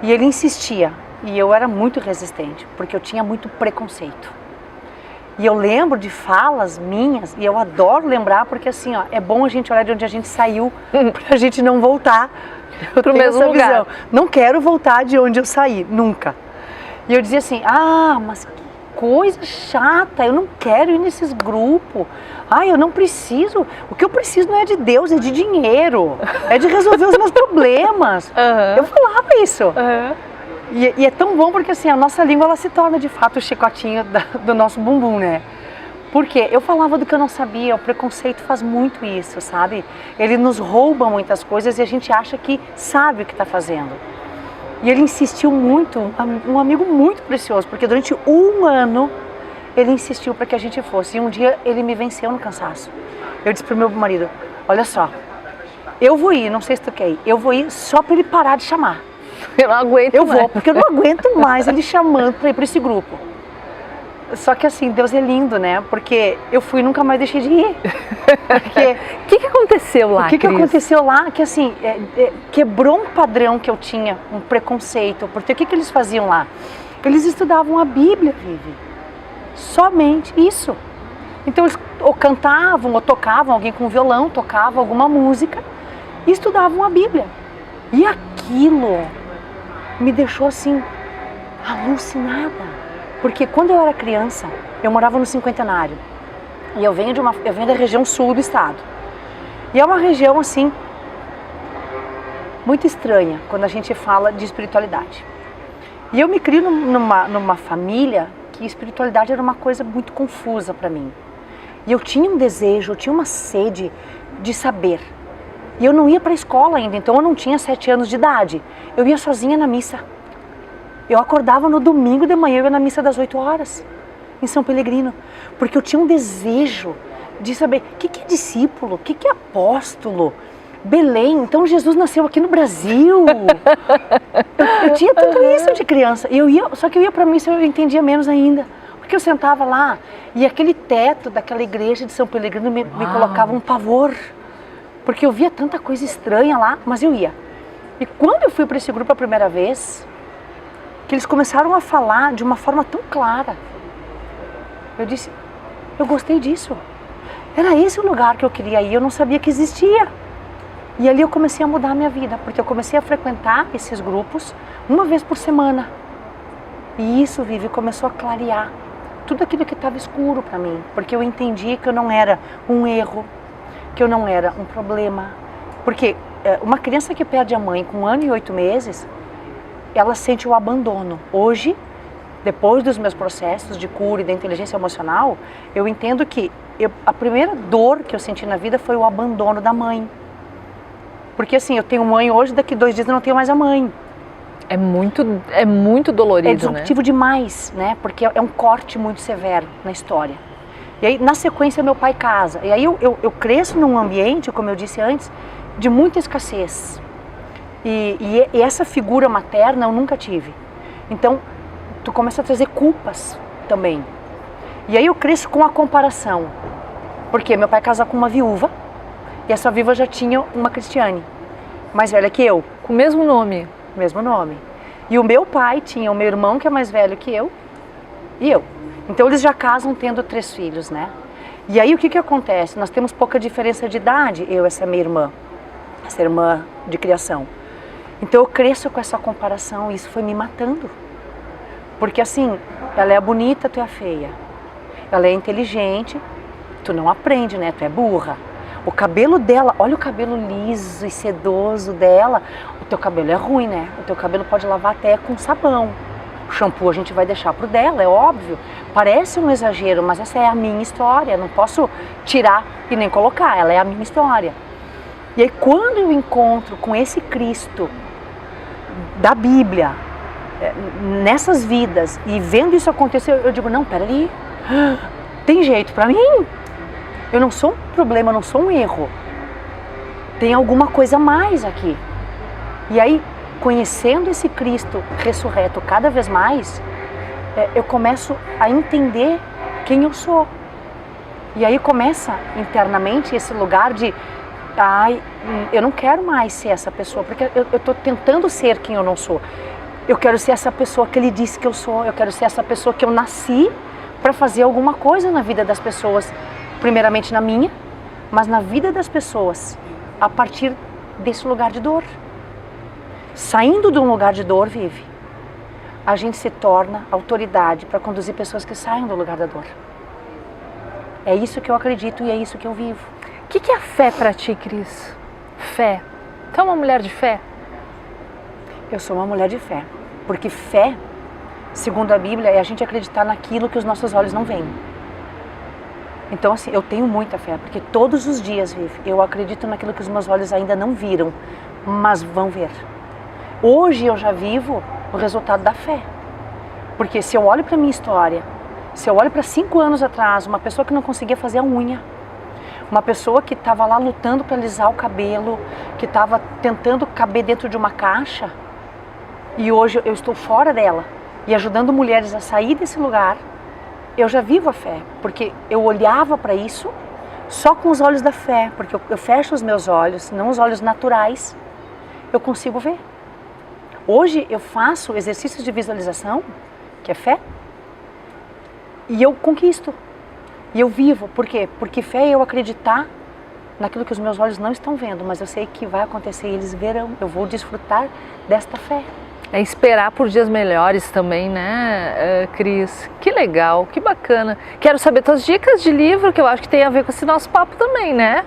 E ele insistia, e eu era muito resistente, porque eu tinha muito preconceito. E eu lembro de falas minhas, e eu adoro lembrar, porque assim, ó, é bom a gente olhar de onde a gente saiu, pra gente não voltar pro mesmo lugar. Visão. Não quero voltar de onde eu saí, nunca. E eu dizia assim, mas que coisa chata, eu não quero ir nesses grupos. Eu não preciso, o que eu preciso não é de Deus, é de dinheiro, é de resolver os meus problemas. Eu falava isso. E é tão bom porque assim, a nossa língua ela se torna de fato o chicotinho do nosso bumbum, né? Porque eu falava do que eu não sabia, o preconceito faz muito isso, sabe? Ele nos rouba muitas coisas e a gente acha que sabe o que está fazendo. E ele insistiu muito, um amigo muito precioso, porque durante um ano ele insistiu para que a gente fosse. E um dia ele me venceu no cansaço. Eu disse pro meu marido, olha só, eu vou ir, não sei se tu quer ir, eu vou ir só para ele parar de chamar. Eu não aguento mais. Eu vou, porque eu não aguento mais ele chamando para ir para esse grupo. Só que assim, Deus é lindo, né? Porque eu fui e nunca mais deixei de ir. O que aconteceu lá, O que aconteceu lá? Que assim, quebrou um padrão que eu tinha, um preconceito. Porque o que eles faziam lá? Eles estudavam a Bíblia, Vivi. Somente isso. Então eles ou cantavam, ou tocavam, alguém com violão, tocava alguma música e estudavam a Bíblia. E aquilo me deixou assim, alucinada. Porque quando eu era criança, eu morava no Cinquentenário. E eu venho da região sul do estado. E é uma região assim, muito estranha, quando a gente fala de espiritualidade. E eu me crio numa família que espiritualidade era uma coisa muito confusa para mim. E eu tinha um desejo, eu tinha uma sede de saber. E eu não ia para a escola ainda, então eu não tinha 7 anos de idade. Eu ia sozinha na missa. Eu acordava no domingo de manhã, eu ia na missa das 8 horas, em São Pelegrino. Porque eu tinha um desejo de saber o que é discípulo, o que é apóstolo. Belém, então Jesus nasceu aqui no Brasil. Eu tinha tudo isso de criança. Só que eu ia para a missa e eu entendia menos ainda. Porque eu sentava lá e aquele teto daquela igreja de São Pelegrino me colocava um pavor. Porque eu via tanta coisa estranha lá, mas eu ia. E quando eu fui para esse grupo a primeira vez, que eles começaram a falar de uma forma tão clara, eu disse, eu gostei disso. Era esse o lugar que eu queria ir, eu não sabia que existia. E ali eu comecei a mudar a minha vida, porque eu comecei a frequentar esses grupos uma vez por semana. E isso, Vivi, começou a clarear tudo aquilo que estava escuro para mim, porque eu entendi que eu não era um erro, que eu não era um problema. Porque uma criança que perde a mãe com 1 ano e 8 meses, ela sente o abandono. Hoje, depois dos meus processos de cura e da inteligência emocional, eu entendo que a primeira dor que eu senti na vida foi o abandono da mãe. Porque assim, eu tenho mãe hoje, daqui 2 dias eu não tenho mais a mãe. É muito dolorido, né? É disruptivo demais, né? Porque é um corte muito severo na história. E aí, na sequência, meu pai casa. E aí eu cresço num ambiente, como eu disse antes, de muita escassez. E essa figura materna eu nunca tive. Então, tu começa a trazer culpas também. E aí eu cresço com a comparação. Porque meu pai casou com uma viúva, e essa viúva já tinha uma Cristiane, mais velha que eu. Com o mesmo nome? Mesmo nome. E o meu pai tinha o meu irmão, que é mais velho que eu, e eu. Então eles já casam tendo 3 filhos, né? E aí o que acontece? Nós temos pouca diferença de idade, eu e essa minha irmã, essa irmã de criação. Então eu cresço com essa comparação e isso foi me matando. Porque assim, ela é bonita, tu é feia. Ela é inteligente, tu não aprende, né? Tu é burra. O cabelo dela, olha o cabelo liso e sedoso dela. O teu cabelo é ruim, né? O teu cabelo pode lavar até com sabão. O shampoo a gente vai deixar pro dela, é óbvio. Parece um exagero, mas essa é a minha história. Não posso tirar e nem colocar, ela é a minha história. E aí quando eu encontro com esse Cristo da Bíblia, nessas vidas, e vendo isso acontecer, eu digo, não, peraí, tem jeito pra mim? Eu não sou um problema, eu não sou um erro. Tem alguma coisa a mais aqui. E aí, conhecendo esse Cristo ressurreto cada vez mais, eu começo a entender quem eu sou. E aí começa internamente esse lugar de, ai, eu não quero mais ser essa pessoa, porque eu estou tentando ser quem eu não sou. Eu quero ser essa pessoa que ele disse que eu sou, eu quero ser essa pessoa que eu nasci para fazer alguma coisa na vida das pessoas, primeiramente na minha, mas na vida das pessoas, a partir desse lugar de dor. Saindo de um lugar de dor, Vivi, a gente se torna autoridade para conduzir pessoas que saiam do lugar da dor. É isso que eu acredito e é isso que eu vivo. O que é fé para ti, Cris? Fé. Tu é uma mulher de fé? Eu sou uma mulher de fé, porque fé, segundo a Bíblia, é a gente acreditar naquilo que os nossos olhos não veem. Então, assim, eu tenho muita fé, porque todos os dias, Vivi, eu acredito naquilo que os meus olhos ainda não viram, mas vão ver. Hoje eu já vivo o resultado da fé. Porque se eu olho para a minha história, se eu olho para 5 anos atrás, uma pessoa que não conseguia fazer a unha, uma pessoa que estava lá lutando para alisar o cabelo, que estava tentando caber dentro de uma caixa, e hoje eu estou fora dela e ajudando mulheres a sair desse lugar, eu já vivo a fé, porque eu olhava para isso só com os olhos da fé, porque eu fecho os meus olhos, não os olhos naturais, eu consigo ver. Hoje eu faço exercícios de visualização, que é fé, e eu conquisto, e eu vivo. Por quê? Porque fé é eu acreditar naquilo que os meus olhos não estão vendo, mas eu sei que vai acontecer e eles verão, eu vou desfrutar desta fé. É esperar por dias melhores também, né, Cris? Que legal, que bacana. Quero saber tuas dicas de livro, que eu acho que tem a ver com esse nosso papo também, né?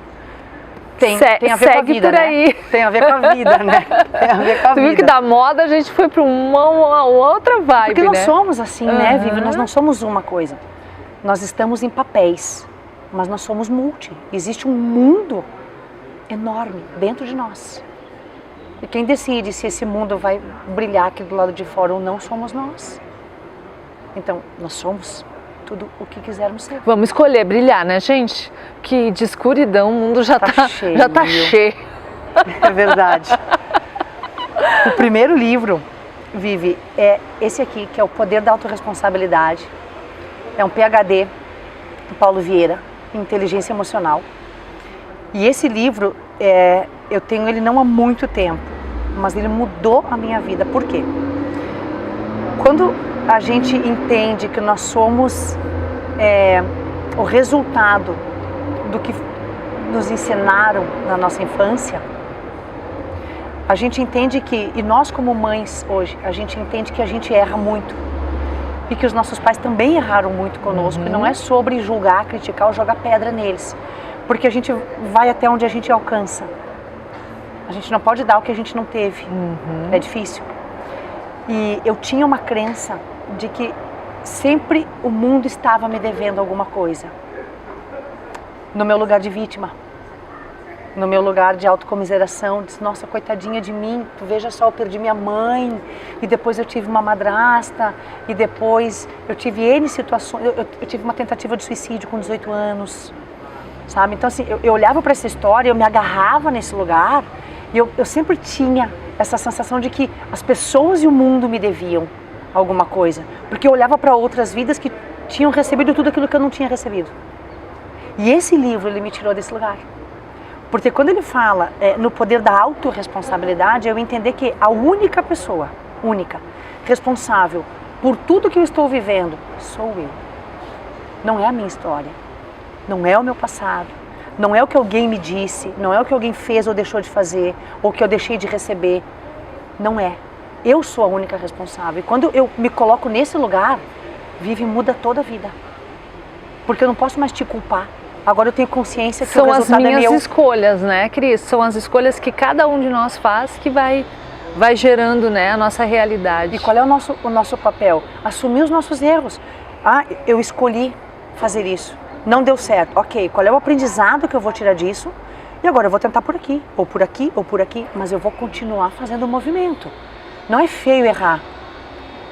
Tem a ver com a vida, por aí. Né? Tem a ver com a vida, né? Tem a ver com a Tu vida. viu que da moda a gente foi para uma outra vibe, porque nós né? somos assim, né, Vivi? Nós não somos uma coisa. Nós estamos em papéis, mas nós somos multi. Existe um mundo enorme dentro de nós. E quem decide se esse mundo vai brilhar aqui do lado de fora ou não somos nós. Então, nós somos tudo o que quisermos ser. Vamos escolher brilhar, né, gente? Que de escuridão o mundo já tá cheio. Já tá cheio. É verdade. O primeiro livro, Vivi, é esse aqui, que é O Poder da Autorresponsabilidade. É um PhD, do Paulo Vieira, em Inteligência Emocional. E esse livro, eu tenho ele não há muito tempo, mas ele mudou a minha vida. Por quê? Quando a gente entende que nós somos o resultado do que nos ensinaram na nossa infância, a gente entende que, e nós como mães hoje, a gente entende que a gente erra muito e que os nossos pais também erraram muito conosco. E não é sobre julgar, criticar ou jogar pedra neles, porque a gente vai até onde a gente alcança. A gente não pode dar o que a gente não teve. É difícil. E eu tinha uma crença de que sempre o mundo estava me devendo alguma coisa. No meu lugar de vítima, no meu lugar de autocomiseração, disse, nossa, coitadinha de mim, tu veja só, eu perdi minha mãe, e depois eu tive uma madrasta, e depois eu tive N situações, eu tive uma tentativa de suicídio com 18 anos, sabe? Então assim, eu olhava para essa história, eu me agarrava nesse lugar, e eu sempre tinha essa sensação de que as pessoas e o mundo me deviam alguma coisa, porque eu olhava para outras vidas que tinham recebido tudo aquilo que eu não tinha recebido. E esse livro, ele me tirou desse lugar. Porque quando ele fala no poder da autorresponsabilidade, eu entender que a única pessoa, responsável por tudo que eu estou vivendo, sou eu. Não é a minha história, não é o meu passado, não é o que alguém me disse, não é o que alguém fez ou deixou de fazer, ou que eu deixei de receber. Não é. Eu sou a única responsável. E quando eu me coloco nesse lugar, muda toda a vida. Porque eu não posso mais te culpar. Agora eu tenho consciência que o resultado é meu. São as minhas escolhas, né, Cris? São as escolhas que cada um de nós faz que vai gerando, né, a nossa realidade. E qual é o nosso papel? Assumir os nossos erros. Ah, eu escolhi fazer isso. Não deu certo. Ok, qual é o aprendizado que eu vou tirar disso? E agora eu vou tentar por aqui, ou por aqui, ou por aqui. Mas eu vou continuar fazendo o movimento. Não é feio errar.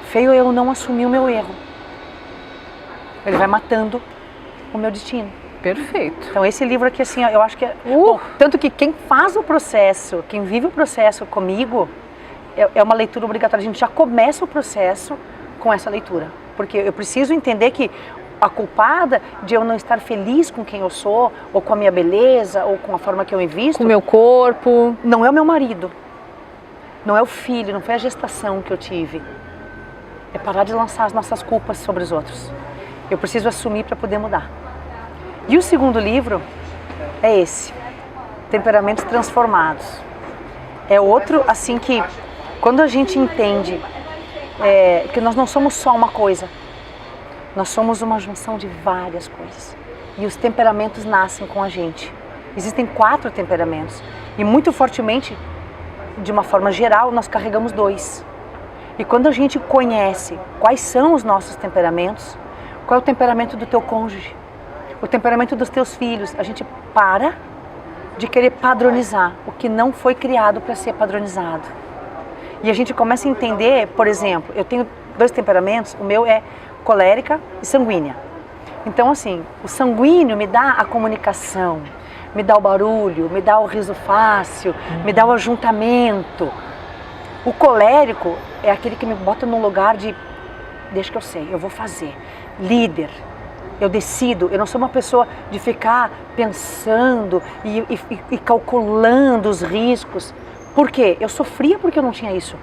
Feio é eu não assumir o meu erro. Ele vai matando o meu destino. Perfeito. Então esse livro aqui, assim, eu acho que é... Bom, tanto que quem faz o processo, quem vive o processo comigo, é uma leitura obrigatória. A gente já começa o processo com essa leitura. Porque eu preciso entender que a culpada de eu não estar feliz com quem eu sou, ou com a minha beleza, ou com a forma que eu me visto... Com o meu corpo. Não é o meu marido. Não é o filho, não foi a gestação que eu tive. É parar de lançar as nossas culpas sobre os outros. Eu preciso assumir para poder mudar. E o segundo livro é esse, Temperamentos Transformados. É outro, assim, que quando a gente entende que nós não somos só uma coisa, nós somos uma junção de várias coisas. E os temperamentos nascem com a gente. Existem 4 temperamentos. E muito fortemente, de uma forma geral, nós carregamos 2. E quando a gente conhece quais são os nossos temperamentos, qual é o temperamento do teu cônjuge, o temperamento dos teus filhos, a gente para de querer padronizar o que não foi criado para ser padronizado. E a gente começa a entender, por exemplo, eu tenho 2 temperamentos, o meu é colérica e sanguínea. Então, assim, o sanguíneo me dá a comunicação, me dá o barulho, me dá o riso fácil, me dá o ajuntamento. O colérico é aquele que me bota num lugar de, deixa que eu sei, eu vou fazer, líder. Eu decido, eu não sou uma pessoa de ficar pensando e calculando os riscos. Por quê? Eu sofria porque eu não tinha isso.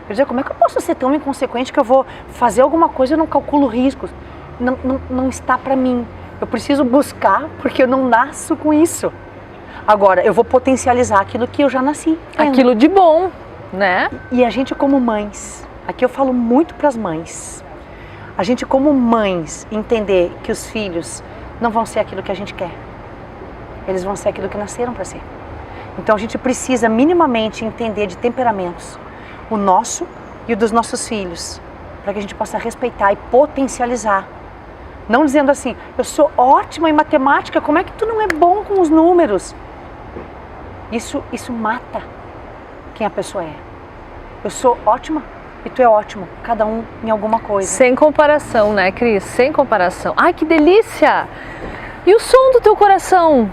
Eu dizia, como é que eu posso ser tão inconsequente que eu vou fazer alguma coisa e eu não calculo riscos? Não está para mim. Eu preciso buscar porque eu não nasço com isso. Agora, eu vou potencializar aquilo que eu já nasci. Aquilo de bom, né? E a gente como mães, aqui eu falo muito para as mães, a gente como mães entender que os filhos não vão ser aquilo que a gente quer. Eles vão ser aquilo que nasceram para ser. Então a gente precisa minimamente entender de temperamentos, o nosso e o dos nossos filhos, para que a gente possa respeitar e potencializar. Não dizendo assim, eu sou ótima em matemática, como é que tu não é bom com os números? Isso mata quem a pessoa é. Eu sou ótima e tu é ótimo, cada um em alguma coisa. Sem comparação, né, Cris? Sem comparação. Ai, que delícia! E o som do teu coração?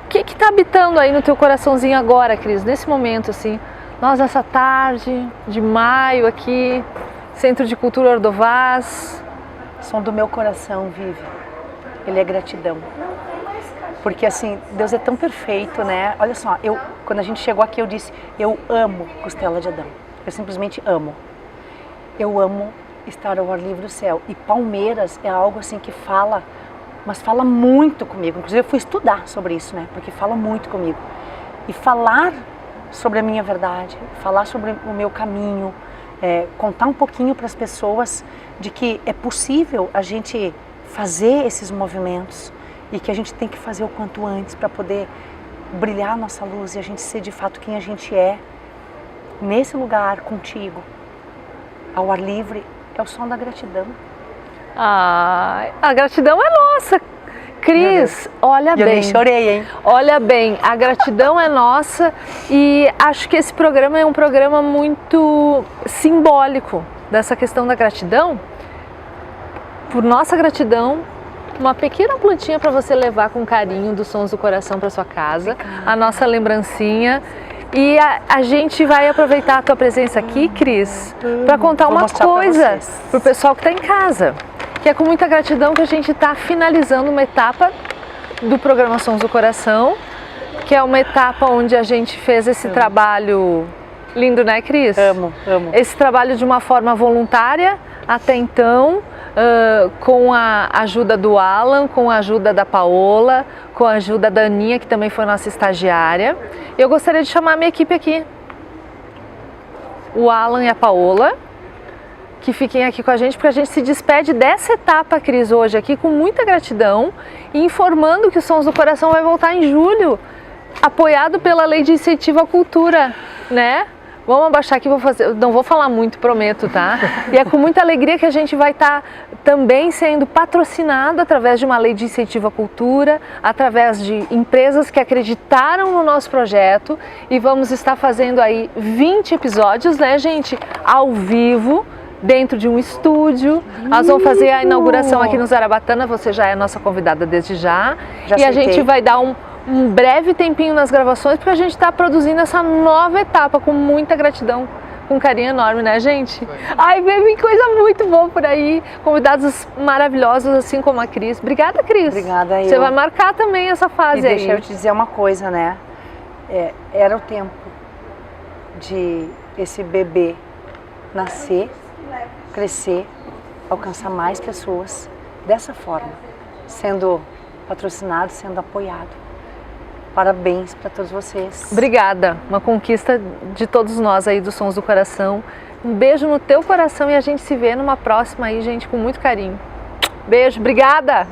O que está habitando aí no teu coraçãozinho agora, Cris? Nesse momento, assim, nós essa tarde de maio aqui, Centro de Cultura Ordovás. O som do meu coração, Vivi, ele é gratidão. Porque assim, Deus é tão perfeito, né? Olha só, quando a gente chegou aqui eu disse, eu amo Costela de Adão. Eu simplesmente amo. Eu amo estar ao ar livre do céu. E Palmeiras é algo assim que fala, mas fala muito comigo. Inclusive eu fui estudar sobre isso, né? Porque fala muito comigo. E falar sobre a minha verdade, falar sobre o meu caminho, contar um pouquinho para as pessoas de que é possível a gente fazer esses movimentos e que a gente tem que fazer o quanto antes para poder brilhar a nossa luz e a gente ser de fato quem a gente é nesse lugar contigo, ao ar livre, é o som da gratidão. Ah, a gratidão é nossa, Cris, olha bem. Eu nem chorei, hein? Olha bem, a gratidão é nossa e acho que esse programa é um programa muito simbólico dessa questão da gratidão. Por nossa gratidão, uma pequena plantinha para você levar com carinho dos Sons do Coração para sua casa, a nossa lembrancinha. E a gente vai aproveitar a tua presença aqui, Cris, para contar uma coisa para o pessoal que está em casa. Que é com muita gratidão que a gente está finalizando uma etapa do programa Sons do Coração, que é uma etapa onde a gente fez esse trabalho lindo, né, Cris? Amo. Esse trabalho de uma forma voluntária até então, com a ajuda do Alan, com a ajuda da Paola, com a ajuda da Aninha, que também foi nossa estagiária. Eu gostaria de chamar a minha equipe aqui. O Alan e a Paola, que fiquem aqui com a gente, porque a gente se despede dessa etapa, Cris, hoje aqui com muita gratidão e informando que o Sons do Coração vai voltar em julho, apoiado pela Lei de Incentivo à Cultura, né? Vamos abaixar aqui, não vou falar muito, prometo, tá? E é com muita alegria que a gente vai estar também sendo patrocinado através de uma lei de incentivo à cultura, através de empresas que acreditaram no nosso projeto, e vamos estar fazendo aí 20 episódios, né, gente? Ao vivo, dentro de um estúdio. Nós vamos fazer a inauguração aqui no Zarabatana, você já é nossa convidada desde já. E a gente vai dar um breve tempinho nas gravações, porque a gente está produzindo essa nova etapa com muita gratidão, com um carinho enorme, né, gente? Ai, vem coisa muito boa por aí, convidados maravilhosos, assim como a Cris. Obrigada, Cris. Obrigada, Você vai marcar também essa fase aí. Deixa eu te dizer uma coisa, né? Era o tempo de esse bebê nascer, crescer, alcançar mais pessoas dessa forma, sendo patrocinado, sendo apoiado. Parabéns para todos vocês. Obrigada, uma conquista de todos nós aí dos Sons do Coração. Um beijo no teu coração e a gente se vê numa próxima aí, gente, com muito carinho. Beijo, obrigada!